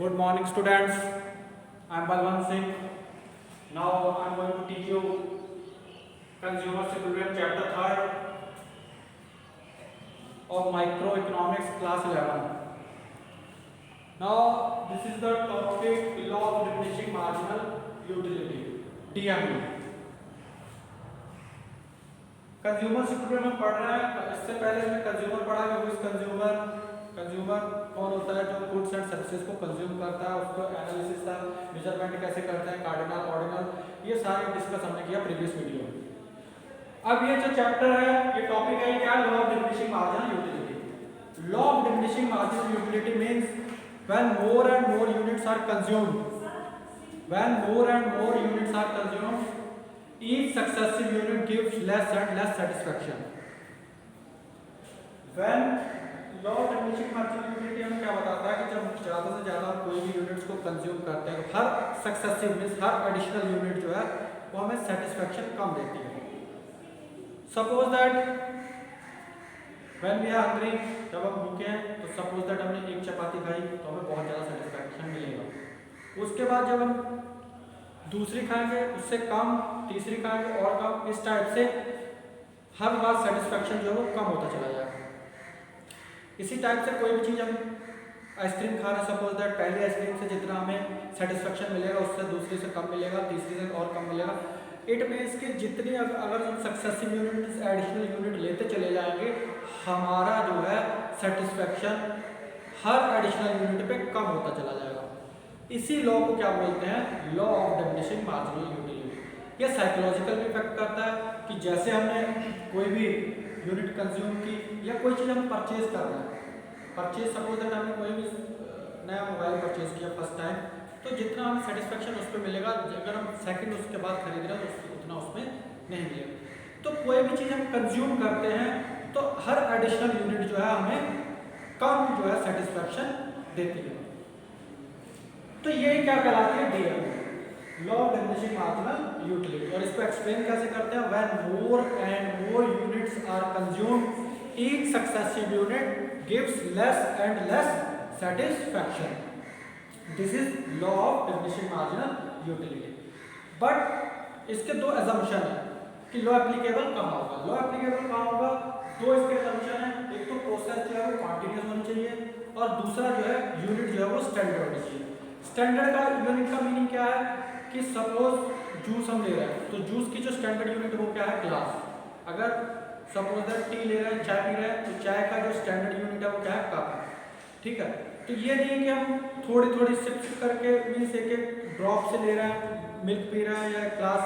Good morning, students. I am Balwant Singh. Now I am going to teach you Consumer Equilibrium chapter 3rd of Microeconomics class 11. Now this is the topic law of diminishing marginal utility DMU. Consumer equilibrium हम पढ़ रहे हैं. इससे पहले हमने consumer पढ़ा कि consumer कौन होता है जो गुड्स एंड सर्विसेज को कंज्यूम करता है, उसको एनालिसिस था, मेजरमेंट कैसे करते हैं, कार्डिनल ऑर्डिनल, ये सारे डिस्कस हमने किया प्रीवियस वीडियो में. अब ये जो चैप्टर है, ये टॉपिक है क्या, law of diminishing marginal utility. Law of diminishing marginal utility means when more and more units are consumed, each successive unit gives less and less satisfaction. When law of diminishing marginal utility हमें क्या बताता है कि जब ज़्यादा से ज़्यादा कोई भी यूनिट्स को कंज्यूम करते हैं, हर सक्सेसिव मींस हर एडिशनल यूनिट जो है वो हमें सेटिस्फैक्शन कम देती है. Suppose that when we are hungry, जब हम भूखे हैं तो सपोज दैट हमने एक चपाती खाई तो हमें बहुत ज़्यादा सेटिस्फैक्शन मिलेगा. उसके बाद जब हम दूसरी खाएंगे उससे कम, तीसरी खाएंगे और कम, इस टाइप से हर बार सेटिस्फैक्शन जो है वो कम होता चला जाएगा. इसी टाइप से कोई भी चीज़ हम आइसक्रीम खा रहे हैं, सपोज दैट पहली आइसक्रीम से जितना हमें सेटिस्फैक्शन मिलेगा उससे दूसरी से कम मिलेगा, तीसरी से और कम मिलेगा. इट मीन्स कि जितनी अगर हम सक्सेसिव यूनिट एडिशनल यूनिट लेते चले जाएंगे, हमारा जो है सेटिस्फैक्शन हर एडिशनल यूनिट पे कम होता चला जाएगा. इसी लॉ को क्या बोलते हैं, law of diminishing marginal utility. ये साइकोलॉजिकल इफेक्ट करता है कि जैसे हमने कोई भी यूनिट कंज्यूम की या कोई चीज़ हम परचेज कर रहे हैं, परचेज सपोज दैट हमने कोई भी नया मोबाइल परचेज किया फर्स्ट टाइम, तो जितना हमें सेटिस्फैक्शन उस पर मिलेगा, अगर हम सेकंड उसके बाद खरीद रहे हैं तो उतना उसमें नहीं मिलेगा. तो कोई भी चीज़ हम कंज्यूम करते हैं तो हर एडिशनल यूनिट जो है हमें कम जो है सेटिस्फैक्शन देती है. तो ये क्या कहलाती है, DM, law of diminishing marginal utility. और इसको एक्सप्लेन कैसे करते हैं, when more and more units are consumed, each successive unit gives less and less satisfaction. This is law of diminishing marginal utility. But इसके दो असम्पशन है कि law applicable कहाँ होगा. लॉ एप्लीकेबल कहाँ होगा, दो इसके असम्पशन है. एक तो प्रोसेस जो है वो कॉन्टिन्यूस होनी चाहिए और दूसरा जो है यूनिट जो है वो स्टैंडर्ड होनी चाहिए. स्टैंडर्ड का यूनिट का मीनिंग क्या है कि सपोज जूस हम ले रहे हैं तो जूस की जो स्टैंडर्ड यूनिट वो क्या है, ग्लास. अगर सपोज दैट टी ले रहे हैं, चाय पी रहे हैं, तो चाय का जो स्टैंडर्ड यूनिट है वो क्या है, कप. ठीक है. तो ये नहीं है कि हम थोड़ी थोड़ी सिप करके मीन्स एक एक ड्रॉप से ले रहे हैं, मिल्क पी रहे हैं, या ग्लास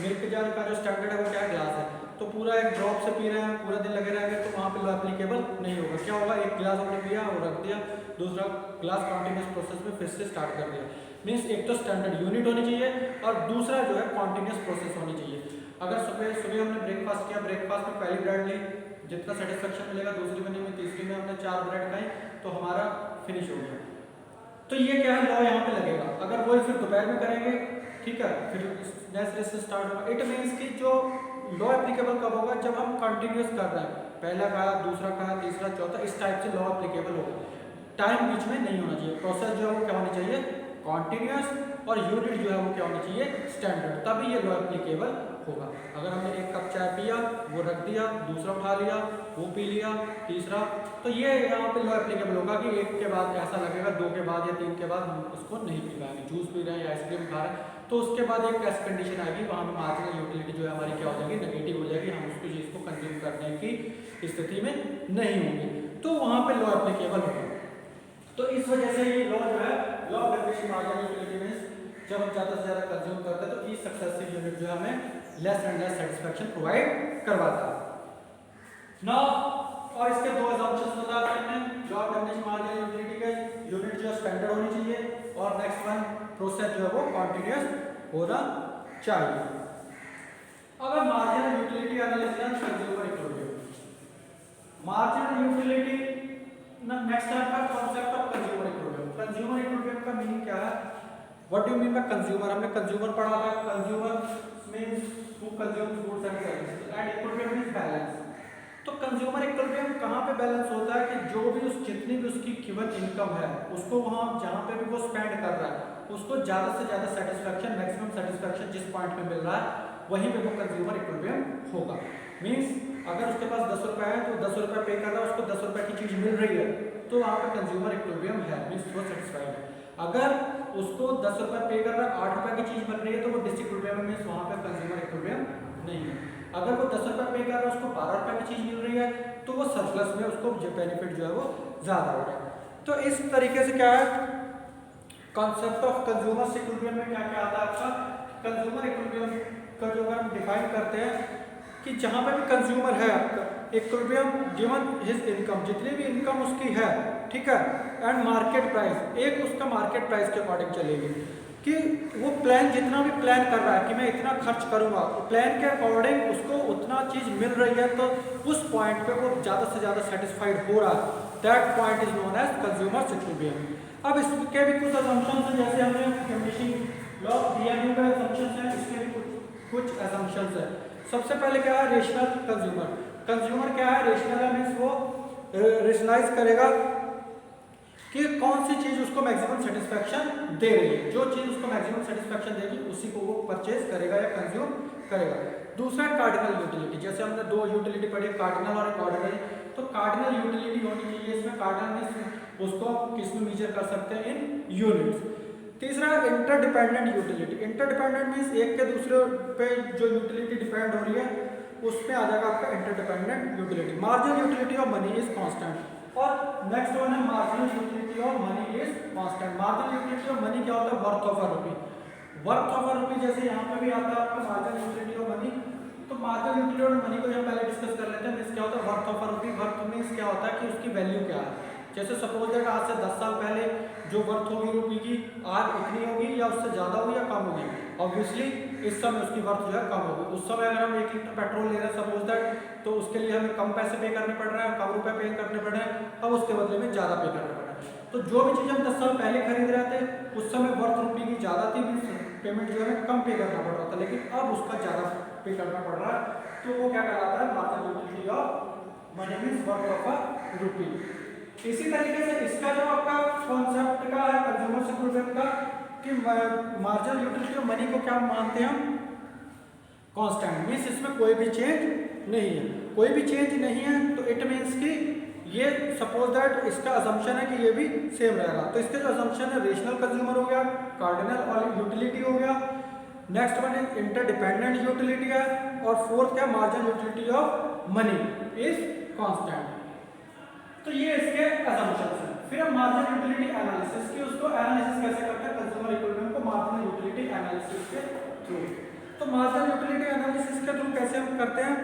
मिल्क जार का जो स्टैंडर्ड है वो क्या है, ग्लास है, तो पूरा एक ड्रॉप से पी रहे हैं, पूरा दिन लगे रहेंगे तो वहाँ पे लॉ एप्लीकेबल नहीं होगा. क्या होगा, एक गिलास हमने पिया और रख दिया, दूसरा ग्लास कॉन्टिन्यूस प्रोसेस में फिर से स्टार्ट कर दिया. मीन्स एक तो स्टैंडर्ड यूनिट होनी चाहिए और दूसरा जो है कॉन्टिन्यूस प्रोसेस होनी चाहिए. अगर सुबह हमने ब्रेकफास्ट किया, ब्रेकफास्ट में पहली ब्रेड ली, जितना सेटिस्फैक्शन मिलेगा दूसरी में नहीं में, तीसरी में हमने 4 ब्रेड खाई तो हमारा फिनिश हो गया. तो ये क्या है, लॉ यहाँ पे लगेगा. अगर वही फिर दोपहर में करेंगे, ठीक है, फिर नेक्स्ट डे से स्टार्ट होगा. इट मीन्स कि जो लॉ एप्लीकेबल कब होगा, जब हम कंटिन्यूस कर रहे हैं, पहला खाया, दूसरा खाया, तीसरा, चौथा, इस टाइप से लॉ एप्लीकेबल होगा. टाइम बीच में नहीं होना चाहिए. प्रोसेस जो है वो क्या होनी चाहिए, कॉन्टिन्यूस, और यूनिट जो है वो क्या होनी चाहिए, स्टैंडर्ड. तभी ये लॉ एप्लीकेबल होगा. अगर हमने एक कप चाय पिया, वो रख दिया, दूसरा उठा लिया, वो पी लिया, तीसरा, तो ये यहाँ पे लॉ एप्लीकेबल होगा कि एक के बाद ऐसा लगेगा, 2 के बाद या 3 के बाद हम उसको नहीं पी पाएंगे. जूस पी रहे हैं या आइसक्रीम खा रहे हैं तो उसके बाद एक ऐसी कंडीशन आएगी, वहाँ पे मार्जिनल यूटिलिटी जो है हमारी क्या हो जाएगी, नेगेटिव हो जाएगी. हम उसकी चीज़ को कंज्यूम करने की स्थिति में नहीं होंगे, तो वहाँ पे लॉ एप्लीकेबल होगा. तो इस वजह से ये लॉ जो है, law of diminishing marginal utility means जब हम ज़्यादा से ज़्यादा कंज्यूम करते हैं तो ईच सक्सेसिव यूनिट जो है हमें less and less satisfaction provide करवाता है. नाउ और इसके दो असम्पशंस बताते हैं हमने. Law of diminishing marginal utility के यूनिट जो स्टैंडर्ड होनी चाहिए और नेक्स्ट वन प्रोसेस जो है वो कॉन्टिन्यूस होना चाहिए. अगर marginal utility analysis consumer equilibrium, marginal utility next time का concept of consumer equilibrium. Consumer equilibrium का मीनिंग क्या है, what do you mean by consumer. हमने कंज्यूमर पढ़ा था. Consumer means who consumes goods and services and equilibrium means balance. तो consumer equilibrium कहाँ पे बैलेंस होता है कि जो भी जितनी भी उसकी गिवन इनकम है उसको वहाँ जहाँ पे भी वो स्पेंड कर रहा है उसको ज़्यादा से ज़्यादा सेटिस्फैक्शन, मैक्सिमम सेटिस्फैक्शन जिस पॉइंट पे मिल रहा है वहीं पे वो कंज्यूमर इक्विलिब्रियम होगा। मीन्स अगर उसके पास 10 रुपये है तो 10 रुपये पे कर रहा है, उसको 10 रुपये की चीज़ मिल रही है तो वहाँ पे कंज्यूमर इक्विलिब्रियम है, मीन्स वो सेटिस्फाइड है। अगर उसको 10 रुपये पे कर रहा है, 8 रुपये की चीज़ मिल रही है तो वो डिसइक्विलिब्रियम है, मीन्स वहाँ पे कंज्यूमर इक्विलिब्रियम नहीं है। अगर वो 10 रुपये पे कर रहा है, उसको 12 रुपये की चीज़ मिल रही है तो वो सरप्लस में, उसको जो बेनिफिट जो है वो ज़्यादा हो रहा है। तो इस तरीके से क्या है कॉन्सेप्ट ऑफ कंज्यूमर इक्विलिब्रियम में क्या क्या आता है आपका, कंज्यूमर इक्विलिब्रियम का जो हम डिफाइन करते हैं कि जहाँ पे भी कंज्यूमर है आपका इक्विलिब्रियम गिवन हिज इनकम, जितनी भी इनकम उसकी है, ठीक है, एंड मार्केट प्राइस, एक उसका मार्केट प्राइस के अकॉर्डिंग चलेगी कि वो प्लान जितना भी प्लान कर रहा है कि मैं इतना खर्च करूंगा, प्लान के अकॉर्डिंग उसको उतना चीज़ मिल रही है तो उस पॉइंट पे वो ज़्यादा से ज़्यादा सेटिस्फाइड हो रहा है, that point is known as consumer equilibrium. अब इसके भी कुछ असम्पशंस हैं, जैसे हमने फिनिशिंग लॉ डीएमयू का असम्पशंस है, इसके भी कुछ असम्पशंस है। सबसे पहले क्या है रेशनल कंज्यूमर, कंज्यूमर क्या है रेशनल है, मीन्स वो रेशनलाइज करेगा कि कौन सी चीज उसको मैक्सिमम सेटिस्फैक्शन दे रही है, जो चीज उसको मैक्सिमम सेटिस्फैक्शन देगी उसी को वो परचेज करेगा या कंज्यूम करेगा। दूसरा कार्डिनल यूटिलिटी, जैसे हमने दो यूटिलिटी पढ़ी, कार्डिनल और ऑर्डिनरी, तो कार्डिनल यूटिलिटी होनी चाहिए इसमें, कार्डिनल उसको किस में मेजर कर सकते हैं इन यूनिट्स। तीसरा इंटरडिपेंडेंट यूटिलिटी, इंटरडिपेंडेंट मीन्स एक के दूसरे पे जो यूटिलिटी डिपेंड हो रही है उसमें आ जाएगा आपका interdependent utility. Marginal utility of money is constant, और नेक्स्ट वन है marginal utility of money is constant. Marginal utility of money क्या होता है, worth of a rupee, worth of a rupee, जैसे यहाँ पे भी आता है आपका मार्जिनल यूटिलिटी ऑफ मनी। तो मार्जिनल यूटिलिटी ऑफ मनी को हम पहले डिस्कस कर लेते हैं, मीन्स क्या होता है worth of a rupee. Worth means क्या होता है कि उसकी वैल्यू क्या है, जैसे सपोज दैट आज से 10 साल पहले जो वर्थ होगी रुपये की आज इतनी होगी या उससे ज़्यादा होगी या कम होगी, ऑब्वियसली इस समय उसकी वर्थ जो है कम होगी। उस समय अगर हम 1 लीटर पेट्रोल ले रहे हैं सपोज दैट, तो उसके लिए हमें कम पैसे पे करने पड़ रहे हैं, कम रुपए पे करने पड़ रहे हैं, अब उसके बदले में ज़्यादा पे करना पड़ रहा है। तो जो भी चीज़ हम 10 साल पहले खरीद रहे थे उस समय वर्थ रुपये की ज़्यादा थी, मीन्स पेमेंट जो है कम पे करना पड़ रहा था, लेकिन अब उसका ज़्यादा पे करना पड़ रहा है, तो वो क्या कहलाता है marginal utility of money, means worth of a rupee. इसी तरीके से इसका जो आपका कॉन्सेप्ट का है कंज्यूमर इक्विलिब्रियम का कि मार्जिनल यूटिलिटी ऑफ मनी को क्या मानते हैं हम, कांस्टेंट, मींस इसमें कोई भी चेंज नहीं है, कोई भी चेंज नहीं है, तो इट मींस कि ये सपोज दैट इसका असम्पशन है कि ये भी सेम रहेगा। तो इसके जो असम्पशन है रेशनल कंज्यूमर हो गया, कार्डिनल और यूटिलिटी हो गया, next one is interdependent utility है, और फोर्थ क्या marginal utility of money is constant. तो ये इसके असम्पशंस हैं। फिर हम मार्जिनल यूटिलिटी एनालिसिस की उसको एनालिसिस कैसे करते हैं कंज्यूमर इक्विलिब्रियम को मार्जिनल यूटिलिटी एनालिसिस के थ्रू। तो मार्जिनल यूटिलिटी एनालिसिस के थ्रू कैसे हम करते हैं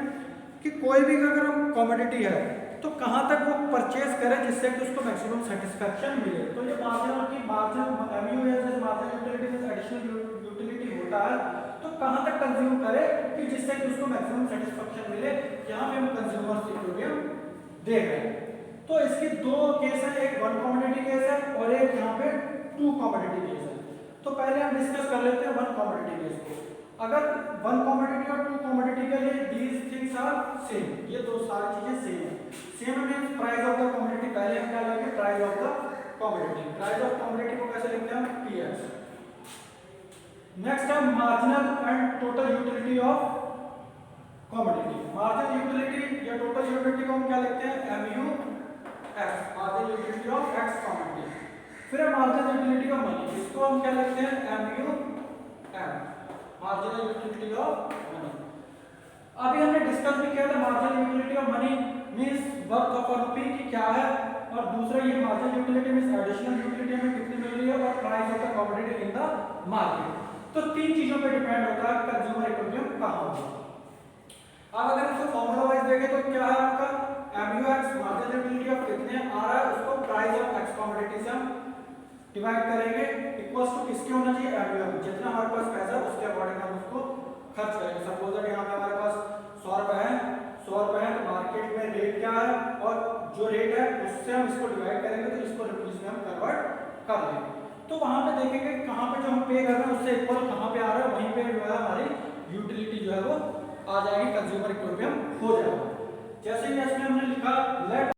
कि कोई भी अगर हम कमोडिटी है तो कहाँ तक वो परचेज करे जिससे कि उसको मैक्सिमम सेटिस्फैक्शन मिले। तो ये मार्जिनल की मार्जिनल एमयू है, जैसे मार्जिनल यूटिलिटी में एडिशनल यूटिलिटी होता है, तो कहाँ तक कंज्यूम करे कि जिससे कि उसको मैक्सिमम सेटिस्फैक्शन मिले। यहाँ पे हम कंज्यूमर इक्विलिब्रियम देख रहे हैं। तो इसके दो केस हैं, एक वन कमोडिटी केस है और एक यहाँ पे टू कमोडिटी केस है। तो पहले हम डिस्कस कर लेते हैं वन कमोडिटी केस को। अगर वन कमोडिटी और टू कमोडिटी के लिए दीज थिंग्स आर सेम, ये दो सारी चीजें सेम है। Same means price of the commodity, पहले हम क्या लेंगे price of the commodity. Price of commodity को कैसे लिखते हैं हम पीएस। नेक्स्ट है marginal and total utility of commodity. Marginal utility या टोटल यूटिलिटी को हम क्या लिखते हैं MU x, marginal utility of x commodity. फिर है मार्जिनल यूटिलिटी ऑफ मनी, इसको हम क्या लिखते हैं MU M, marginal utility of money. अभी हमने डिस्कस भी किया था marginal utility of money means worth of a rupee की क्या है, और दूसरा ये marginal utility means additional utility हमें कितनी मिल रही है, और price of the commodity in the market. तो तीन चीजों पे डिपेंड होता है कंज्यूमर इक्विलिब्रियम कहां होगा। अब अगर इसको फॉर्मूला वाइज देखें तो क्या है आपका mu x marginal utility of कितने आ रहा है उसको प्राइस ऑफ x कमोडिटी से हम डिवाइड करेंगे, इक्वल्स टू किसके होना चाहिए mu m, जितना हमारे पास पैसा है उसके अकॉर्डिंग हम उसको खर्च करेंगे। सपोज दैट यहाँ पे हमारे पास 100 रुपए है, 100 रुपए है, तो मार्केट में रेट क्या है और जो रेट है उससे हम इसको डिवाइड करेंगे तो इसको रुपीस में हम कन्वर्ट कर लेंगे। तो वहां पे देखेंगे कहां पे जो हम पे कर रहे हैं उससे इक्वल कहां पे आ रहा है, वहीं पे जो है हमारी यूटिलिटी जो है वो आ जाएगी, कंज्यूमर इक्विलिब्रियम हो जाएगा। जैसे कि इसमें हमने लिखा लेट